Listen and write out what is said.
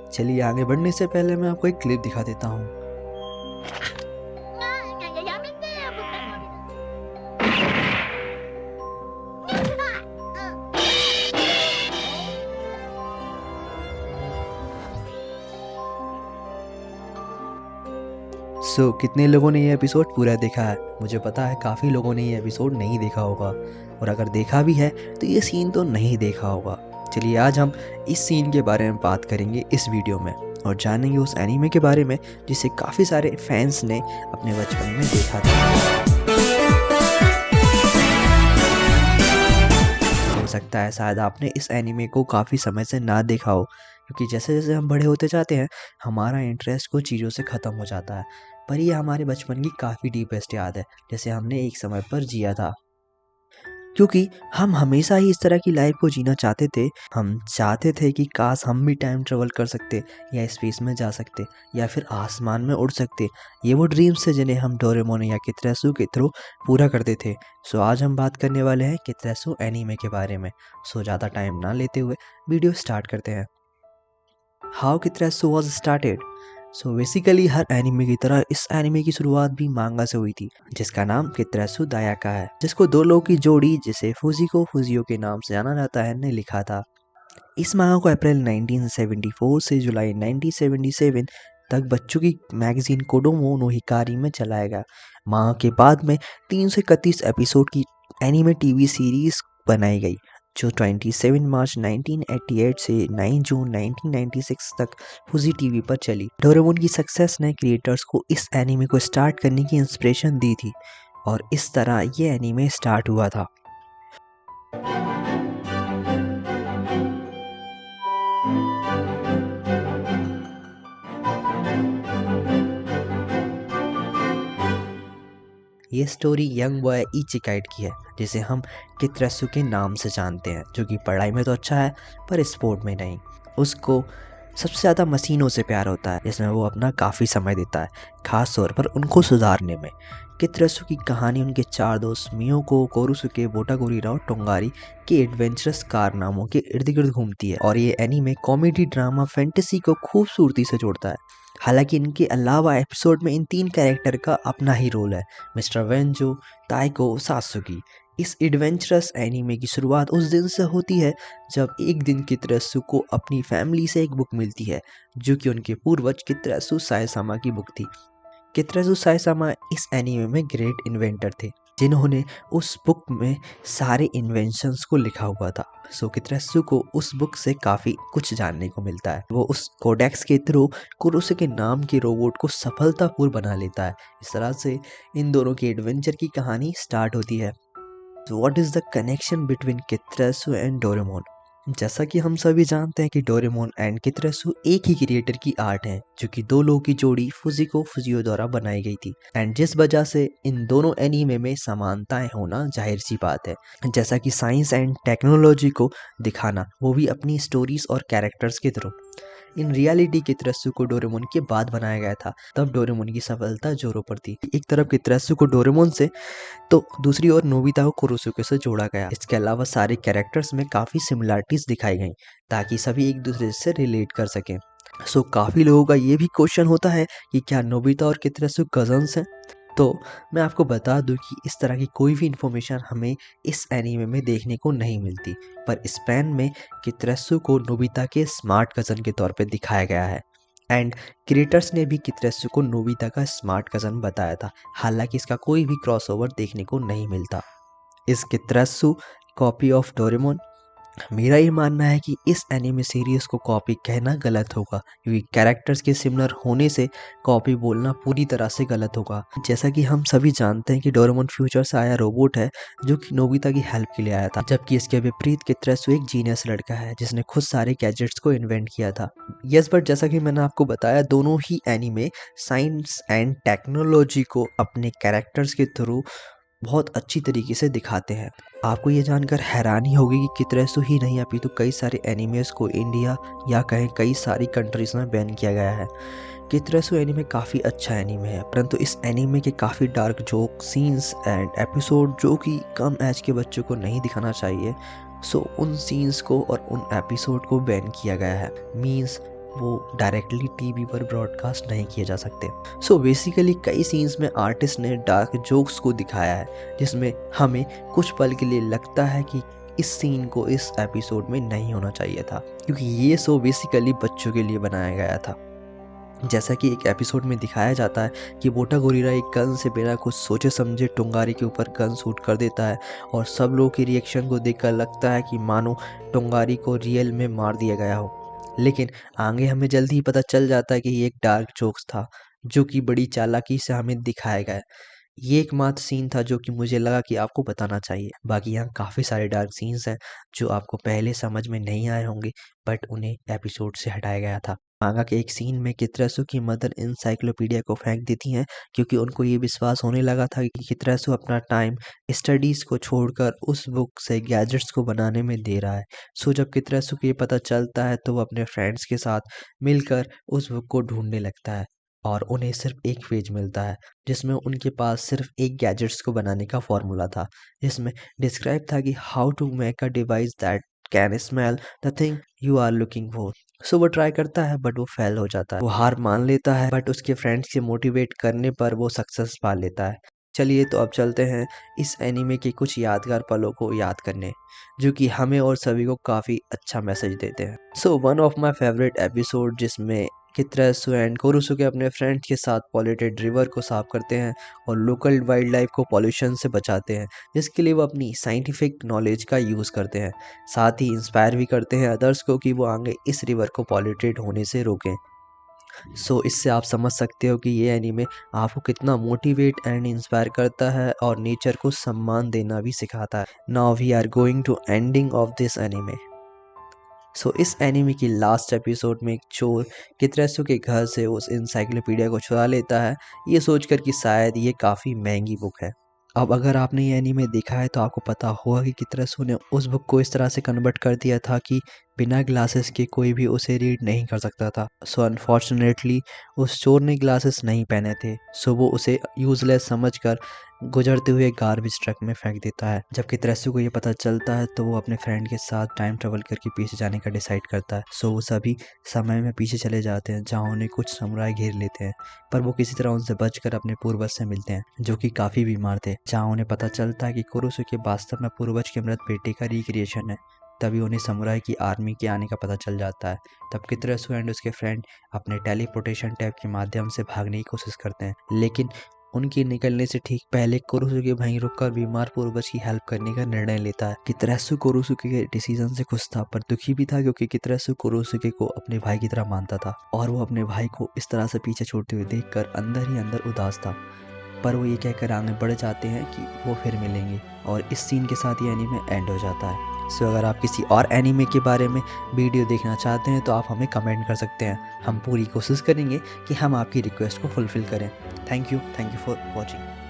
चलिए आगे बढ़ने से पहले मैं आपको एक क्लिप दिखा देता हूँ। कितने लोगों ने ये एपिसोड पूरा देखा है? मुझे पता है काफ़ी लोगों ने ये एपिसोड नहीं देखा होगा, और अगर देखा भी है तो ये सीन तो नहीं देखा होगा। चलिए आज हम इस सीन के बारे में बात करेंगे इस वीडियो में, और जानेंगे उस एनीमे के बारे में जिसे काफ़ी सारे फैंस ने अपने बचपन में देखा था। हो सकता है शायद आपने इस एनीमे को काफ़ी समय से ना देखा हो, क्योंकि जैसे जैसे हम बड़े होते जाते हैं हमारा इंटरेस्ट कुछ चीज़ों से ख़त्म हो जाता है। पर ये हमारे बचपन की काफ़ी डीपेस्ट याद है, जैसे हमने एक समय पर जिया था, क्योंकि हम हमेशा ही इस तरह की लाइफ को जीना चाहते थे। हम चाहते थे कि काश हम भी टाइम ट्रेवल कर सकते, या स्पेस में जा सकते, या फिर आसमान में उड़ सकते। ये वो ड्रीम्स थे जिन्हें हम डोरेमोन या कित्रेसु के थ्रू पूरा करते थे। आज हम बात करने वाले हैं कित्रेसु एनीमे के बारे में। ज़्यादा टाइम ना लेते हुए वीडियो स्टार्ट करते हैं। How Kiteretsu was started. Basically हर एनिमे की तरह इस एनिमे की शुरुआत भी मांगा से हुई थी, जिसका नाम कित्रेसु दायाका है, जिसको दो लोगों की जोड़ी जिसे फुजिको फुजियो के नाम से जाना जाता है ने लिखा था। इस मांगा को अप्रैल 1974 से जुलाई 1977 तक बच्चों की मैगजीन कोडोमो नो हिकारी में चलाया गया। मांगा के बाद में 331 एपिसोड की एनिमे टीवी सीरीज बनाई गई, जो 27 मार्च 1988 से 9 जून 1996 तक फुजी टीवी पर चली। डोरेमोन की सक्सेस ने क्रिएटर्स को इस एनीमे को स्टार्ट करने की इंस्पिरेशन दी थी, और इस तरह ये एनीमे स्टार्ट हुआ था। ये स्टोरी यंग बॉय इचिकाइट की है, जिसे हम कित्रेसु के नाम से जानते हैं, जो कि पढ़ाई में तो अच्छा है पर स्पोर्ट में नहीं। उसको सबसे ज़्यादा मशीनों से प्यार होता है, जिसमें वो अपना काफ़ी समय देता है, खास तौर पर उनको सुधारने में। कित्रेसु की कहानी उनके चार दोस्त मियोको, कोरुसुके, वोटागोरी और टोंगारी के एडवेंचरस कारनामों के इर्द गिर्द घूमती है, और ये एनीमे कॉमेडी, ड्रामा, फैंटेसी को खूबसूरती से जोड़ता है। हालांकि इनके अलावा एपिसोड में इन तीन कैरेक्टर का अपना ही रोल है, मिस्टर वेंजो, ताइको, सात्सुकी। इस एडवेंचरस एनीमे की शुरुआत उस दिन से होती है जब एक दिन कित्रेसु को अपनी फैमिली से एक बुक मिलती है, जो कि उनके पूर्वज कित्रेसु सायसामा की बुक थी। कित्रेसु सायसामा इस एनीमे में ग्रेट इन्वेंटर थे, जिन्होंने उस बुक में सारे इन्वेंशंस को लिखा हुआ था। कित्रेसु को उस बुक से काफ़ी कुछ जानने को मिलता है। वो उस कोडेक्स के थ्रू कुरुसे के नाम के रोबोट को सफलतापूर्वक बना लेता है। इस तरह से इन दोनों की एडवेंचर की कहानी स्टार्ट होती है। What is the connection between Kiteretsu and Doraemon? जैसा कि हम सभी जानते हैं कि डोरेमोन एंड कित्रेसु एक ही क्रिएटर की आर्ट है, जो कि दो लोगों की जोड़ी फुजिको फुजियो द्वारा बनाई गई थी, एंड जिस वजह से इन दोनों एनीमे में समानताएं होना जाहिर सी बात है। जैसा कि साइंस एंड टेक्नोलॉजी को दिखाना, वो भी अपनी स्टोरीज और कैरेक्टर्स के थ्रू। इन रियलिटी कित्रेसु को डोरेमोन के बाद बनाया गया था, तब डोरेमोन की सफलता जोरों पर थी। एक तरफ कित्रेसु को डोरेमोन से, तो दूसरी ओर नोबिता को कुरोसुके से जोड़ा गया। इसके अलावा सारे कैरेक्टर्स में काफ़ी सिमिलरिटीज दिखाई गई, ताकि सभी एक दूसरे से रिलेट कर सकें। काफ़ी लोगों का ये भी क्वेश्चन होता है कि क्या नोबिता और कित्रेसु कजन्स हैं? तो मैं आपको बता दूं कि इस तरह की कोई भी इंफॉर्मेशन हमें इस एनीमे में देखने को नहीं मिलती, पर स्पेन में कित्रेसु को नोबिता के स्मार्ट कज़न के तौर पे दिखाया गया है, एंड क्रिएटर्स ने भी कित्रेसु को नोबिता का स्मार्ट कज़न बताया था। हालांकि इसका कोई भी क्रॉसओवर देखने को नहीं मिलता। इस कित्रेसु कॉपी ऑफ डोरेमोन? मेरा ये मानना है कि इस एनीमे सीरीज को कॉपी कहना गलत होगा, क्योंकि कैरेक्टर्स के सिमिलर होने से कॉपी बोलना पूरी तरह से गलत होगा। जैसा कि हम सभी जानते हैं कि डोरेमोन फ्यूचर से आया रोबोट है, जो कि नोबिता की हेल्प के लिए आया था, जबकि इसके विपरीत कित्रेसु एक जीनियस लड़का है जिसने खुद सारे गैजेट्स को इन्वेंट किया था। यस, बट जैसा कि मैंने आपको बताया, दोनों ही एनीमे साइंस एंड टेक्नोलॉजी को अपने कैरेक्टर्स के थ्रू बहुत अच्छी तरीके से दिखाते हैं। आपको ये जानकर हैरानी होगी कि कित्रेसु ही नहीं अपितु कई सारे एनिमेस को इंडिया या कहीं कई सारी कंट्रीज में बैन किया गया है। कित्रेसु एनीमे काफ़ी अच्छा एनीमे है, परंतु इस एनीमे के काफ़ी dark joke scenes and episode जो कि कम एज के बच्चों को नहीं दिखाना चाहिए, उन सीन्स को और उन एपिसोड को बैन किया गया है। मीन्स वो डायरेक्टली टीवी पर ब्रॉडकास्ट नहीं किए जा सकते। सो बेसिकली कई सीन्स में आर्टिस्ट ने डार्क जोक्स को दिखाया है, जिसमें हमें कुछ पल के लिए लगता है कि इस सीन को इस एपिसोड में नहीं होना चाहिए था, क्योंकि ये शो बेसिकली बच्चों के लिए बनाया गया था। जैसा कि एक एपिसोड में दिखाया जाता है कि बोटा गोरिल्ला एक गन से बिना कुछ सोचे समझे टुंगारी के ऊपर गन शूट कर देता है, और सब लोगों की रिएक्शन को देखकर लगता है कि मानो टुंगारी को रियल में मार दिया गया हो। लेकिन आगे हमें जल्दी ही पता चल जाता है कि ये एक डार्क जोक्स था, जो कि बड़ी चालाकी से हमें दिखाया गया है। ये एकमात्र सीन था जो कि मुझे लगा कि आपको बताना चाहिए। बाकी यहाँ काफ़ी सारे डार्क सीन्स हैं जो आपको पहले समझ में नहीं आए होंगे, बट उन्हें एपिसोड से हटाया गया था। मांगा के एक सीन में कितरासु की मदर इंसाइक्लोपीडिया को फेंक देती हैं, क्योंकि उनको ये विश्वास होने लगा था कि कितरासु अपना टाइम स्टडीज़ को छोड़कर उस बुक से गैजेट्स को बनाने में दे रहा है। सो जब कितरासु को ये पता चलता है तो वो अपने फ्रेंड्स के साथ मिलकर उस बुक को ढूंढने लगता है, और उन्हें सिर्फ एक पेज मिलता है जिसमें उनके पास सिर्फ एक गैजेट्स को बनाने का फॉर्मूला था, जिसमें डिस्क्राइब था कि how to make a device that can smell the thing you are looking for. So वो ट्राई करता है बट वो फेल हो जाता है। वो हार मान लेता है, बट उसके फ्रेंड्स के मोटिवेट करने पर वो सक्सेस पा लेता है। चलिए तो अब चलते हैं इस एनीमे के कुछ यादगार पलों को याद करने, जो कि हमें और सभी को काफ़ी अच्छा मैसेज देते हैं। So one of my favourite episode जिसमें कितरासु एंड कोरोसुके अपने फ्रेंड्स के साथ पॉल्यूटेड रिवर को साफ करते हैं और लोकल वाइल्ड लाइफ को पॉल्यूशन से बचाते हैं, जिसके लिए वो अपनी साइंटिफिक नॉलेज का यूज़ करते हैं। साथ ही इंस्पायर भी करते हैं अदर्स को कि वो आगे इस रिवर को पॉल्यूटेड होने से रोकें। सो इससे आप समझ सकते हो कि ये एनीमे आपको कितना मोटिवेट एंड इंस्पायर करता है और नेचर को सम्मान देना भी सिखाता है। Now we are going to ending of this anime. So इस एनीमे की लास्ट एपिसोड में एक चोर कितरासु के घर से उस इंसाइक्लोपीडिया को चुरा लेता है, ये सोचकर कि शायद ये काफ़ी महंगी बुक है। अब अगर आपने ये एनीमे देखा है तो आपको पता होगा कि कितरासु ने उस बुक को इस तरह से कन्वर्ट कर दिया था कि बिना ग्लासेस के कोई भी उसे रीड नहीं कर सकता था। सो अनफॉर्चुनेटली उस चोर ने ग्लासेस नहीं पहने थे, सो वो उसे यूजलेस समझकर गुजरते हुए गार्बेज ट्रक में फेंक देता है। जब कितरासु को ये पता चलता है तो वो अपने फ्रेंड के साथ टाइम ट्रेवल करके पीछे जाने का डिसाइड करता है। सो वो सभी समय में पीछे चले जाते हैं, जहाँ उन्हें कुछ समुराई घेर लेते हैं, पर वो किसी तरह उनसे बचकर अपने पूर्वज से मिलते हैं, जो कि काफ़ी बीमार थे। जहाँ उन्हें पता चलता है कि कोरोसुके वास्तव में पूर्वज के मृत बेटे का रिक्रिएशन है। तभी उन्हें समुराई की आर्मी के आने का पता चल जाता है। तब कितरासु एंड उसके फ्रेंड अपने टेलीपोर्टेशन टैब के माध्यम से भागने की कोशिश करते हैं, लेकिन उनके निकलने से ठीक पहले कोरोसुके वहीं रुककर बीमार पूर्वज की हेल्प करने का निर्णय लेता है। कितरासु कोरोसुके के डिसीजन से खुश था, पर दुखी भी था, क्योंकि कितरासु कोरोसुके को अपने भाई की तरह मानता था और वो अपने भाई को इस तरह से पीछे छोड़ते हुए देखकर अंदर ही अंदर उदास था। पर वो ये कहकर आगे बढ़ जाते हैं कि वो फिर मिलेंगे, और इस सीन के साथ ये एनीमे एंड हो जाता है। सो अगर आप किसी और एनीमे के बारे में वीडियो देखना चाहते हैं तो आप हमें कमेंट कर सकते हैं। हम पूरी कोशिश करेंगे कि हम आपकी रिक्वेस्ट को फुलफ़िल करें। Thank you for watching.